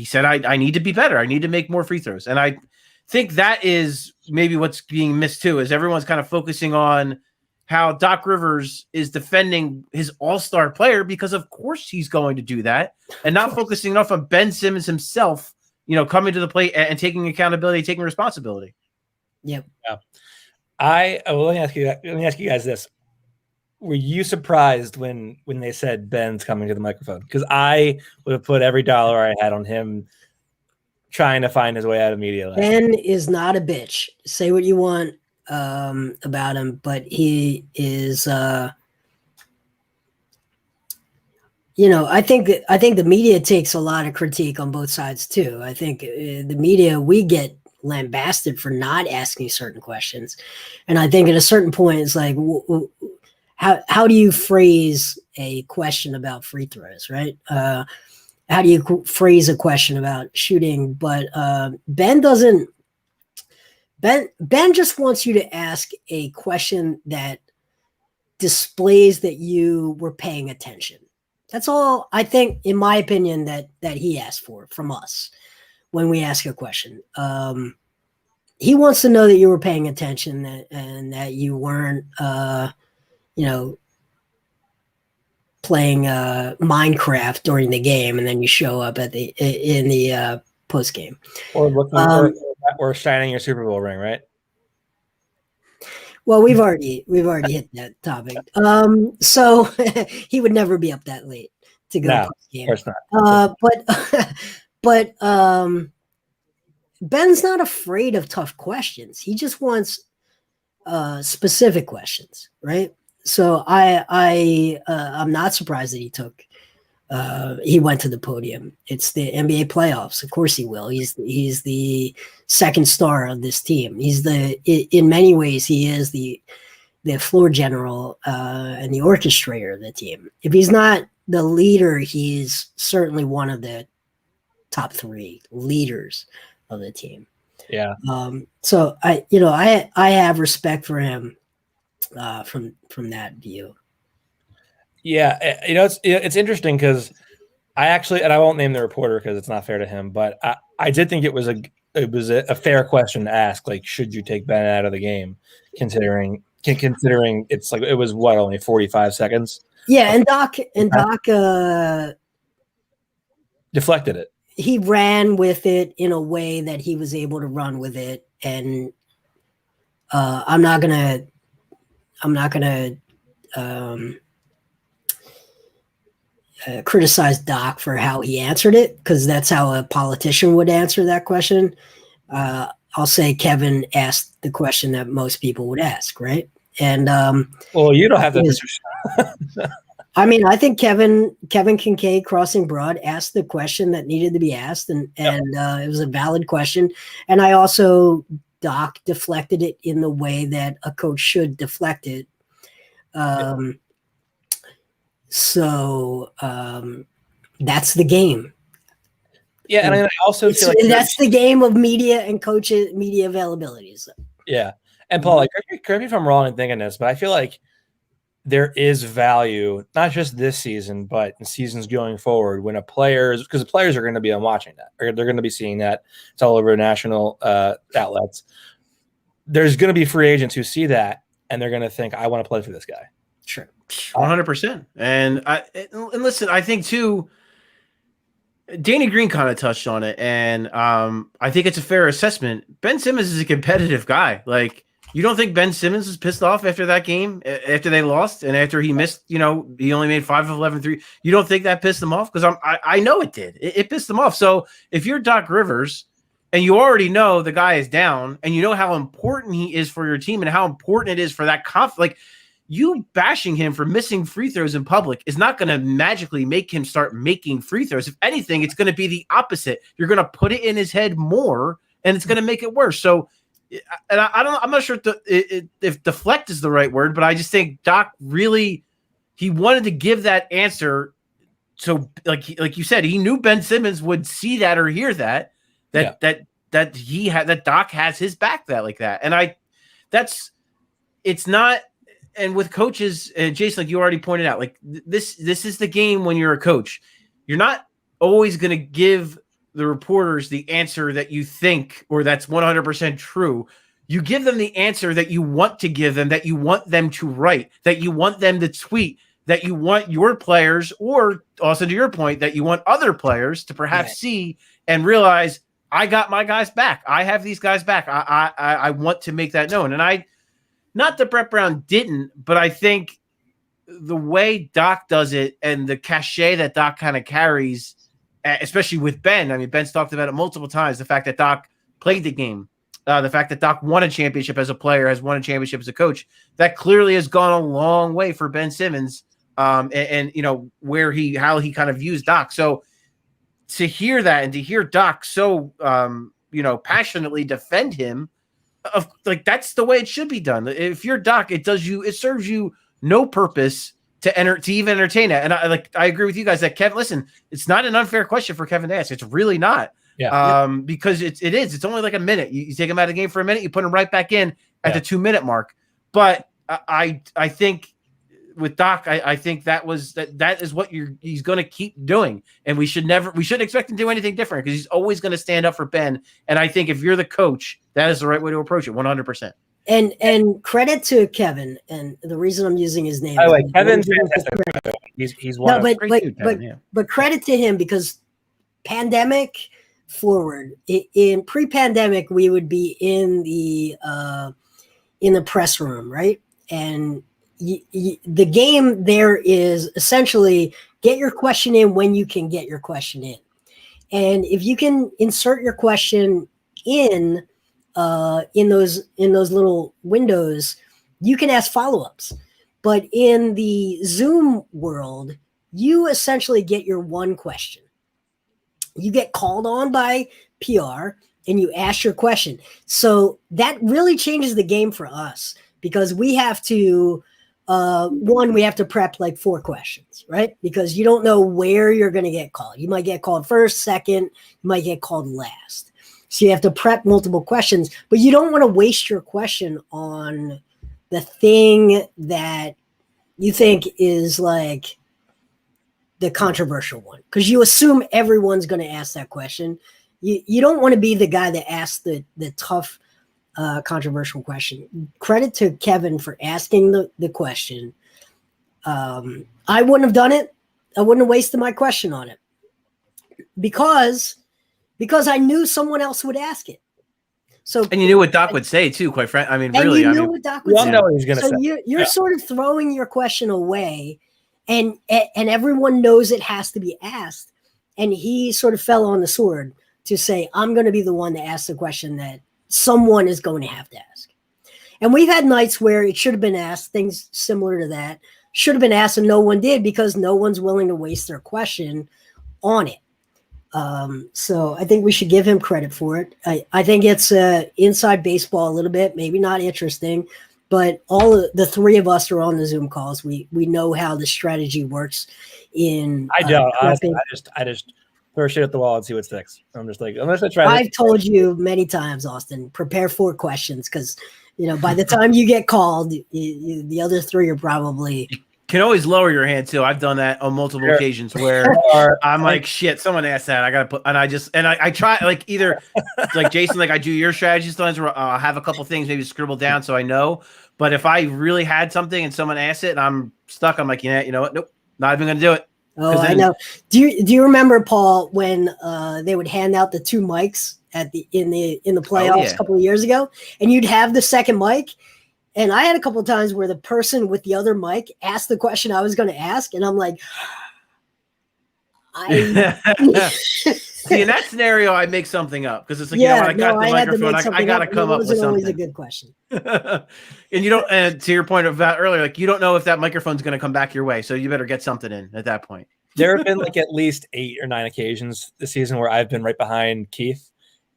said, I need to be better. I need to make more free throws. And I think that is maybe what's being missed too, is everyone's kind of focusing on how Doc Rivers is defending his all-star player, because of course he's going to do that, and not focusing enough on Ben Simmons himself, coming to the plate and taking accountability, taking responsibility. Yep. Yeah. Let me ask you guys this. Were you surprised when they said Ben's coming to the microphone? Because I would have put every dollar I had on him trying to find his way out of media. Ben is not a bitch. Say what you want about him, but he is. I think the media takes a lot of critique on both sides too. I think the media, we get lambasted for not asking certain questions, and I think at a certain point it's like, how do you phrase a question about free throws, right? How do you phrase a question about shooting? But Ben doesn't. Ben just wants you to ask a question that displays that you were paying attention. That's all, I think, in my opinion, that he asked for from us when we ask a question. He wants to know that you were paying attention, and that you weren't, playing Minecraft during the game, and then you show up in the post game, or looking or shining your Super Bowl ring, right? Well, we've already hit that topic. So he would never be up that late to go post game. Of course not. But Ben's not afraid of tough questions. He just wants specific questions, right? So I'm not surprised that he went to the podium. It's the NBA playoffs. Of course he will. He's the second star of this team. In many ways, he is the floor general and the orchestrator of the team. If he's not the leader, he's certainly one of the top 3 leaders of the team. Yeah. So I have respect for him from that view. Yeah, it's interesting because I actually, and I won't name the reporter because it's not fair to him, but I did think it was a fair question to ask. Like, should you take Ben out of the game, considering considering it's like it was what, only 45 seconds. Yeah, and Doc Deflected it. he ran with it in a way that he was able to run with it, and I'm not gonna criticize Doc for how he answered it, because that's how a politician would answer that question. I'll say Kevin asked the question that most people would ask, right? And well, you don't have to. I mean, I think Kevin Kincaid, Crossing Broad, asked the question that needed to be asked, and it was a valid question. And I also, Doc deflected it in the way that a coach should deflect it. So that's the game. Yeah, and I also feel like that's the game of media and coaches, media availability. So. Yeah, and Paul, like, correct me if I'm wrong in thinking this, but I feel like there is value, not just this season, but in seasons going forward, when because the players are going to be watching that, or they're going to be seeing that. It's all over national outlets. There's going to be free agents who see that, and they're going to think, I want to play for this guy. Sure. 100%. And listen, I think too, Danny Green kind of touched on it, and I think it's a fair assessment. Ben Simmons is a competitive guy. Like, you don't think Ben Simmons was pissed off after that game, after they lost, and after he missed, he only made 5 of 11 3. You don't think that pissed him off? Because I know it did. It pissed him off. So if you're Doc Rivers and you already know the guy is down, and you know how important he is for your team and how important it is for that like, you bashing him for missing free throws in public is not going to magically make him start making free throws. If anything, it's going to be the opposite. You're going to put it in his head more, and it's going to make it worse. So, and I'm not sure if deflect is the right word, but I just think Doc really, he wanted to give that answer. So like you said, he knew Ben Simmons would see that or hear that Doc has his back like that. And it's not. And with coaches, and Jason, like you already pointed out, like this is the game when you're a coach. You're not always going to give the reporters the answer that you think, or that's 100% true. You give them the answer that you want to give them, that you want them to write, that you want them to tweet, that you want your players, or also to your point, that you want other players to perhaps see and realize, I got my guys back. I have these guys back. I want to make that known. And not that Brett Brown didn't, but I think the way Doc does it and the cachet that Doc kind of carries, especially with Ben. I mean, Ben's talked about it multiple times. The fact that Doc played the game, the fact that Doc won a championship as a player, has won a championship as a coach, that clearly has gone a long way for Ben Simmons. And how he kind of views Doc. So to hear that and to hear Doc so, passionately defend him, that's the way it should be done. If you're Doc, it serves you no purpose to even entertain it. And I agree with you guys that Kevin, listen, it's not an unfair question for Kevin to ask. It's really not. Yeah. Because it's only like a minute. You take him out of the game for a minute, you put him right back in at the 2-minute mark. But I think with Doc, I think that is what he's going to keep doing, and we shouldn't expect him to do anything different, because he's always going to stand up for Ben. And I think if you're the coach, that is the right way to approach it, 100%. And credit to Kevin, and the reason I'm using his name. Kevin's fantastic. He's one. But credit to him, because pandemic forward, in pre-pandemic, we would be in the press room, right? And the game there is essentially get your question in when you can get your question in. And if you can insert your question in those little windows, you can ask follow-ups. But in the Zoom world, you essentially get your one question. You get called on by PR and you ask your question. So that really changes the game for us, because we have to we have to prep like 4 questions, right? Because you don't know where you're going to get called. You might get called first, second, you might get called last. So you have to prep multiple questions, but you don't want to waste your question on the thing that you think is like the controversial one, because you assume everyone's going to ask that question. You don't want to be the guy that asks the tough controversial question. Credit to Kevin for asking the question. I wouldn't have done it. I wouldn't have wasted my question on it because I knew someone else would ask it. So, and you knew what Doc would say too, quite frankly. I mean, really, you knew what Doc would say. Know what he's going to say. You're sort of throwing your question away, and everyone knows it has to be asked. And he sort of fell on the sword to say, I'm going to be the one to ask the question that someone is going to have to ask. And we've had nights where it should have been asked, things similar to that, should have been asked and no one did because no one's willing to waste their question on it. So I think we should give him credit for it. I think it's inside baseball a little bit, maybe not interesting, but all of the three of us are on the Zoom calls. We know how the strategy works. I don't. Honestly, I just throw shit at the wall and see what sticks. I'm just like, I'm going to try. I've told you many times, Austin, prepare 4 questions because by the time you get called, the other 3 are probably. Can always lower your hand too. I've done that on multiple occasions where I'm like, shit, someone asked that. I gotta put, and I try like either like Jason, like I do your strategy sometimes where I'll have a couple things maybe scribble down so I know. But if I really had something and someone asked it and I'm stuck, I'm like, you know what? Nope, not even gonna do it. Oh, I know. Do you remember, Paul, when they would hand out the 2 mics in the playoffs a couple of years ago, and you'd have the second mic? And I had a couple of times where the person with the other mic asked the question I was going to ask, and I'm like, See, in that scenario, I make something up because it's like, when I got the microphone, I got to come up with something. Always a good question. And you don't, and to your point about earlier, like you don't know if that microphone's going to come back your way, so you better get something in at that point. There have been like at least 8 or 9 occasions this season where I've been right behind Keith.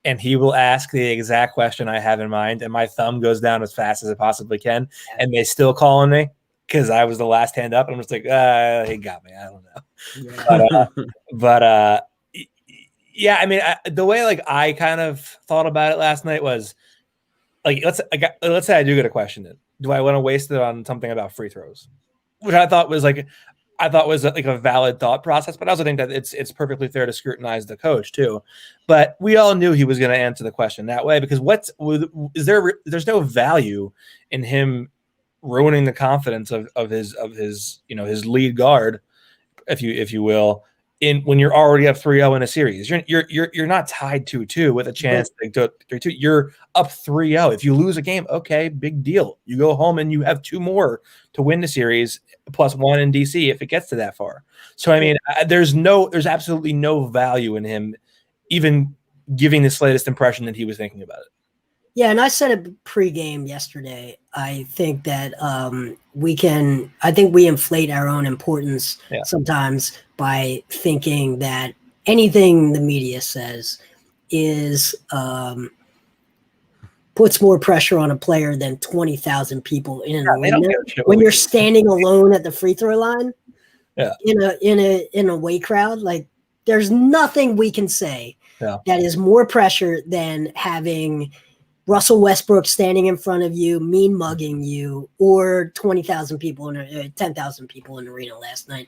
And he will ask the exact question I have in mind, and my thumb goes down as fast as it possibly can, and they still call on me because I was the last hand up. And I'm just like, he got me. I don't know. Yeah. Yeah. I mean, the way like I kind of thought about it last night was like, let's say I do get a question in. Do I want to waste it on something about free throws, which I thought was like a valid thought process, but I also think that it's perfectly fair to scrutinize the coach too. But we all knew he was going to answer the question that way because there's no value in him ruining the confidence of his his lead guard, if you will, when you're already up 3-0 in a series. You're not tied 2-2 with a chance to go 3-2. You're up 3-0. If you lose a game, okay, big deal. You go home and you have 2 more to win the series, plus 1 in DC if it gets to that far. So I mean, there's absolutely no value in him even giving the slightest impression that he was thinking about it. Yeah, and I said it pregame yesterday. I think that we inflate our own importance sometimes by thinking that anything the media says is puts more pressure on a player than 20,000 people in an arena when you're standing alone at the free throw line. Yeah. In a away crowd, like there's nothing we can say that is more pressure than having Russell Westbrook standing in front of you, mean mugging you, or 20,000 people 10,000 people in the arena last night,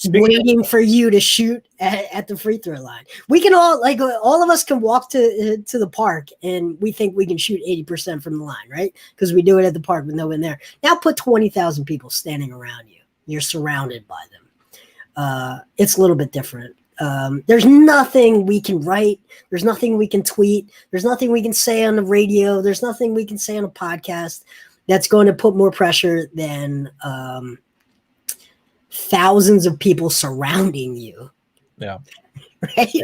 waiting for you to shoot at the free throw line. We can all of us can walk to the park and we think we can shoot 80% from the line, right? Because we do it at the park with no one there. Now put 20,000 people standing around you. You're surrounded by them. It's a little bit different. There's nothing we can write. There's nothing we can tweet. There's nothing we can say on the radio. There's nothing we can say on a podcast that's going to put more pressure than thousands of people surrounding you. Yeah. Right?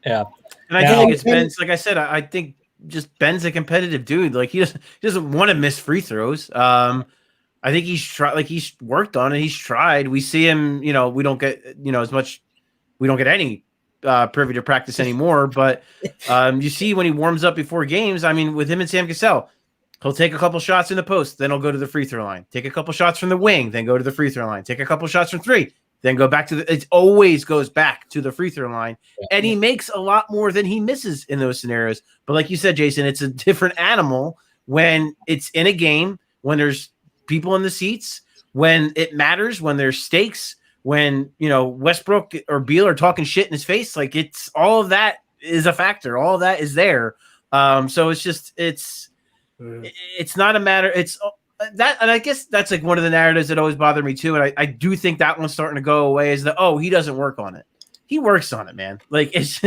Yeah. And I think it's Ben's, like I said, I think just Ben's a competitive dude. Like he doesn't want to miss free throws. I think he's tried, like he's worked on it. He's tried. We see him, we don't get, as much, we don't get any privy to practice anymore. But you see when he warms up before games, I mean, with him and Sam Cassell, he'll take a couple shots in the post, then he'll go to the free throw line. Take a couple shots from the wing, then go to the free throw line. Take a couple shots from 3, then go back to it always goes back to the free throw line. And he makes a lot more than he misses in those scenarios. But like you said, Jason, it's a different animal when it's in a game, when there's people in the seats, when it matters, when there's stakes, when Westbrook or Beal are talking shit in his face. Like it's all of that is a factor. All of that is there. So it's not a matter. It's that, and I guess that's like one of the narratives that always bothered me too. And I do think that one's starting to go away. Is that he doesn't work on it. He works on it, man. Like it's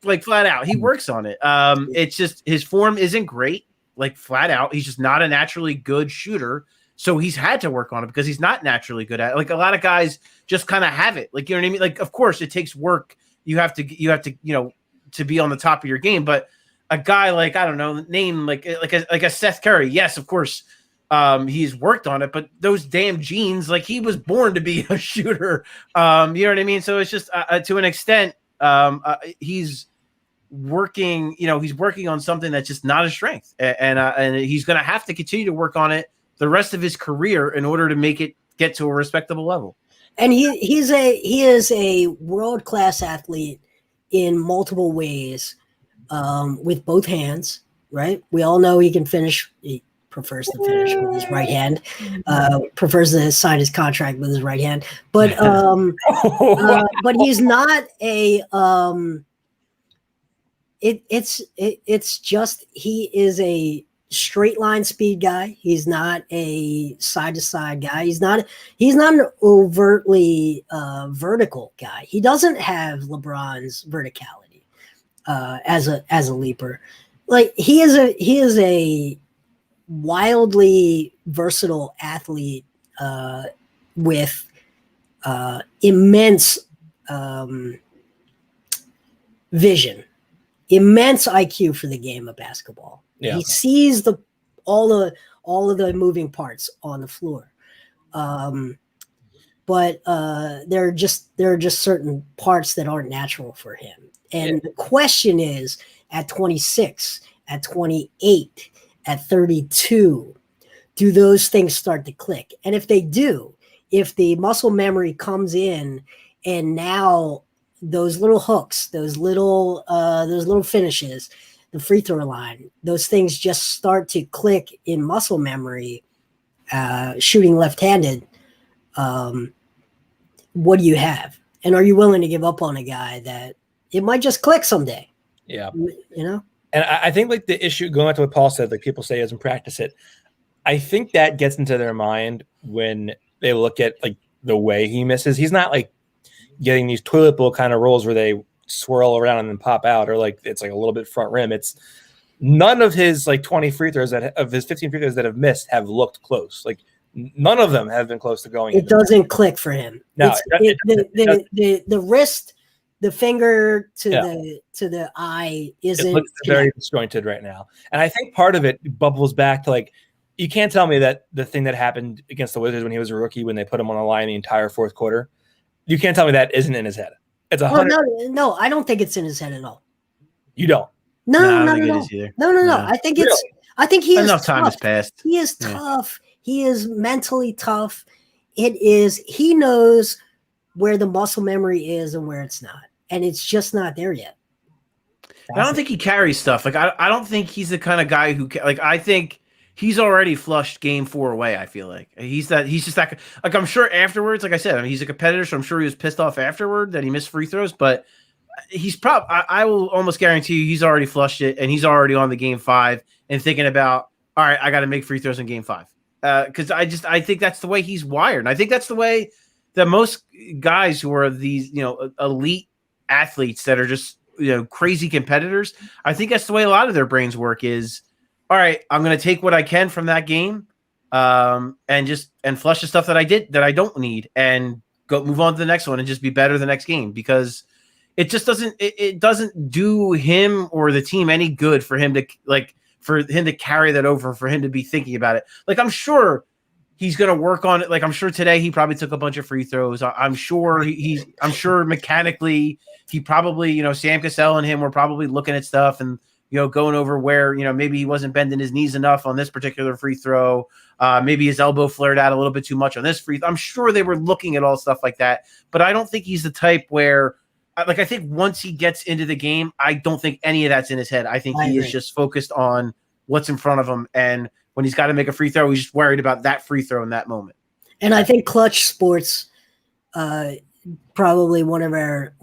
like flat out. He works on it. It's just his form isn't great. Like flat out, he's just not a naturally good shooter. So he's had to work on it because he's not naturally good at it. Like a lot of guys just kind of have it. Like, you know what I mean? Like, of course, it takes work. You have to, to be on the top of your game. But a guy like, I don't know, name like a Seth Curry. Yes, of course, he's worked on it. But those damn genes, like he was born to be a shooter. You know what I mean? So it's just to an extent, he's working. He's working on something that's just not a strength, and he's going to have to continue to work on it the rest of his career in order to make it get to a respectable level. And he is a world-class athlete in multiple ways, with both hands, right? We all know he can finish. He prefers to finish with his right hand, prefers to sign his contract with his right hand. But but he's not a it's just he is a straight line speed guy. He's not a side to side guy. He's not an overtly vertical guy. He doesn't have LeBron's verticality as a leaper. Like he is a wildly versatile athlete with immense vision, immense IQ for the game of basketball. Yeah. He sees all of the moving parts on the floor. But there are just certain parts that aren't natural for him. And the question is, at 26, at 28, at 32, do those things start to click? And if they do, if the muscle memory comes in and now those little hooks, those little finishes, the free throw line, those things just start to click in muscle memory, shooting left-handed, what do you have? And are you willing to give up on a guy that it might just click someday? Yeah. And I think like the issue, going back to what Paul said, like people say he doesn't practice it. I think that gets into their mind when they look at like the way he misses. He's not like getting these toilet bowl kind of rolls where they swirl around and then pop out, or like it's like a little bit front rim. It's none of his like 20 free throws of his 15 free throws that have missed have looked close. Like none of them have been close to going. It doesn't click for him. No, the wrist, the finger to the eye isn't. It looks very disjointed right now, and I think part of it bubbles back to like, you can't tell me that the thing that happened against the Wizards when he was a rookie, when they put him on the line the entire fourth quarter, you can't tell me that isn't in his head. It's 100. No, I don't think it's in his head at all. You don't? No. I think it's. Really? I think he is enough time tough. Has passed. He is tough. He is mentally tough. He knows where the muscle memory is and where it's not, and it's just not there yet. I don't think he carries stuff. Like I don't think he's the kind of guy who like. I think he's already flushed game 4 away. I feel like he's just that. Like I'm sure afterwards, like I said, I mean, he's a competitor, so I'm sure he was pissed off afterward that he missed free throws. But he's probably, I will almost guarantee you, he's already flushed it, and he's already on the game 5 and thinking about, all right, I got to make free throws in game 5. Because I think that's the way he's wired, and I think that's the way that most guys who are these elite athletes that are just crazy competitors. I think that's the way a lot of their brains work. Is all right, I'm going to take what I can from that game, and flush the stuff that I don't need, and go move on to the next one and just be better the next game, because it just doesn't do him or the team any good for him to carry that over, for him to be thinking about it. Like I'm sure he's going to work on it. Like I'm sure today he probably took a bunch of free throws. I'm sure I'm sure mechanically he probably Sam Cassell and him were probably looking at stuff and going over where, maybe he wasn't bending his knees enough on this particular free throw. Maybe his elbow flared out a little bit too much on this free throw. I'm sure they were looking at all stuff like that, but I don't think he's the type where, I think once he gets into the game, I don't think any of that's in his head. I think he is just focused on what's in front of him. And when he's got to make a free throw, he's just worried about that free throw in that moment. And I think Clutch Sports, probably one of our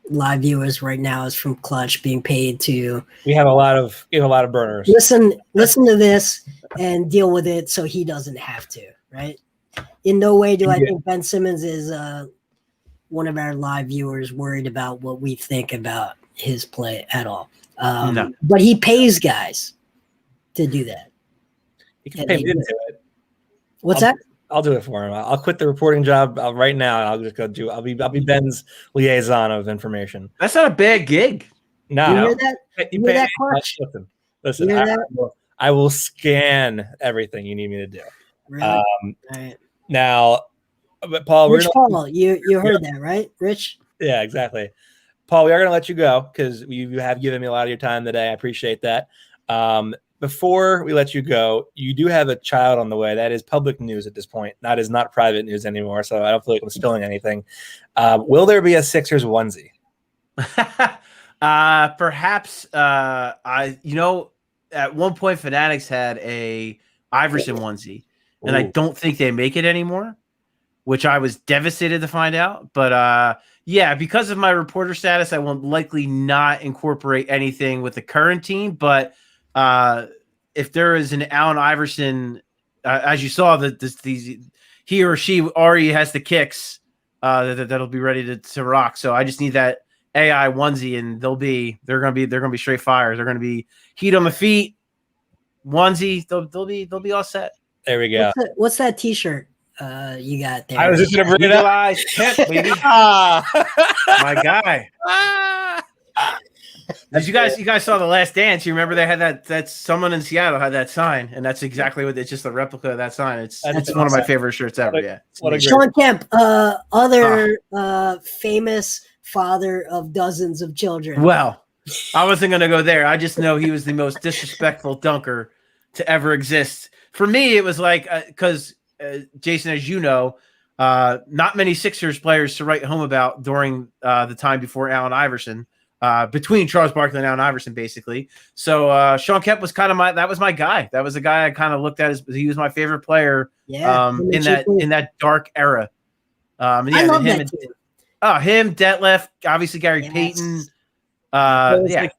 live viewers right now is from Clutch being paid to We have a lot of burners. listen to this and deal with it so he doesn't have to, right? In no way do I think Ben Simmons is one of our live viewers worried about what we think about his play at all. No. But he pays guys to do that. He can And pay they me to do do it. What's that? I'll do it for him. I'll quit the reporting job right now. And I'll just go do. I'll be Ben's liaison of information. That's not a bad gig. No, You hear that? You hear that, Clutch? Listen. You hear that? I will scan everything you need me to do. Really? All right. Now, but Paul, Paul, you heard that, right, Rich? Yeah, exactly. Paul, we are going to let you go because you have given me a lot of your time today. I appreciate that. Before we let you go, you do have a child on the way. That is public news at this point. That is not private news anymore, so I don't feel like I'm spilling anything. Will there be a Sixers onesie? Perhaps. At one point, Fanatics had a Iverson onesie, and I don't think they make it anymore, which I was devastated to find out. But yeah, because of my reporter status, I will likely not incorporate anything with the current team. But if there is an Allen Iverson, as you saw, he or she already has the kicks that'll be ready to rock. So I just need that AI onesie, and they're gonna be straight fire. They're gonna be heat on the feet, onesie. They'll be all set. There we go. What's that T-shirt you got there? I was just gonna bring it up. Baby. My guy. Did you guys saw The Last Dance? You remember they had that someone in Seattle had that sign, and that's exactly what it's just a replica of that sign. It's one of my favorite shirts ever. Yeah. Sean Kemp, other famous father of dozens of children. Well, I wasn't gonna go there. I just know he was the most disrespectful dunker to ever exist. For me, it was like because Jason, as you know, not many Sixers players to write home about during the time before Allen Iverson. Between Charles Barkley and Allen Iverson, basically. So Sean Kemp was kind of my guy. That was the guy I kind of looked at as he was my favorite player. Yeah, in that dark era. And yeah, I love that too. Him, Detlef, obviously Gary Payton.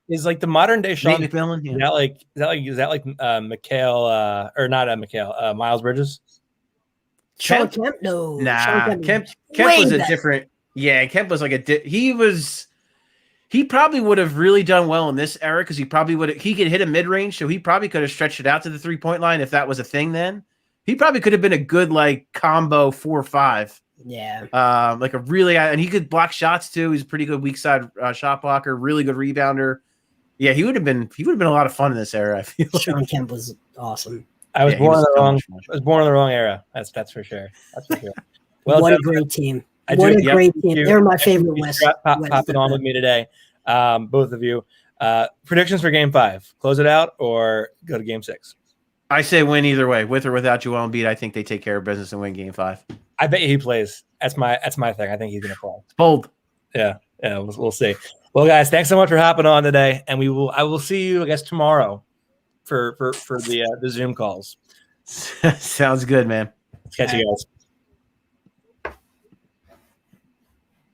Is like the modern day Sean McMillan. Yeah. Is that like Mikhail or not Mikhail? Miles Bridges. Sean Kemp, no. Nah, Kemp was a different. Yeah, Kemp was like He probably would have really done well in this era because he could hit a mid range, so he probably could have stretched it out to the 3-point line if that was a thing. Then he probably could have been a good like combo 4-5. Yeah, like a really, and he could block shots too. He's a pretty good weak side shot blocker, really good rebounder. Yeah, he would have been a lot of fun in this era. I feel Sean Kemp was awesome. I was born in the wrong era. That's for sure. That's for sure. Well, what a great team. What a great team. They're my favorite West. Popping on with me today, both of you. Predictions for Game 5: close it out or go to Game 6? I say win either way, with or without Joel Embiid. I think they take care of business and win Game 5. I bet he plays. That's my thing. I think he's gonna play. It's bold. Yeah. We'll see. Well, guys, thanks so much for hopping on today, and I will see you, I guess, tomorrow for the Zoom calls. Sounds good, man. Catch you guys.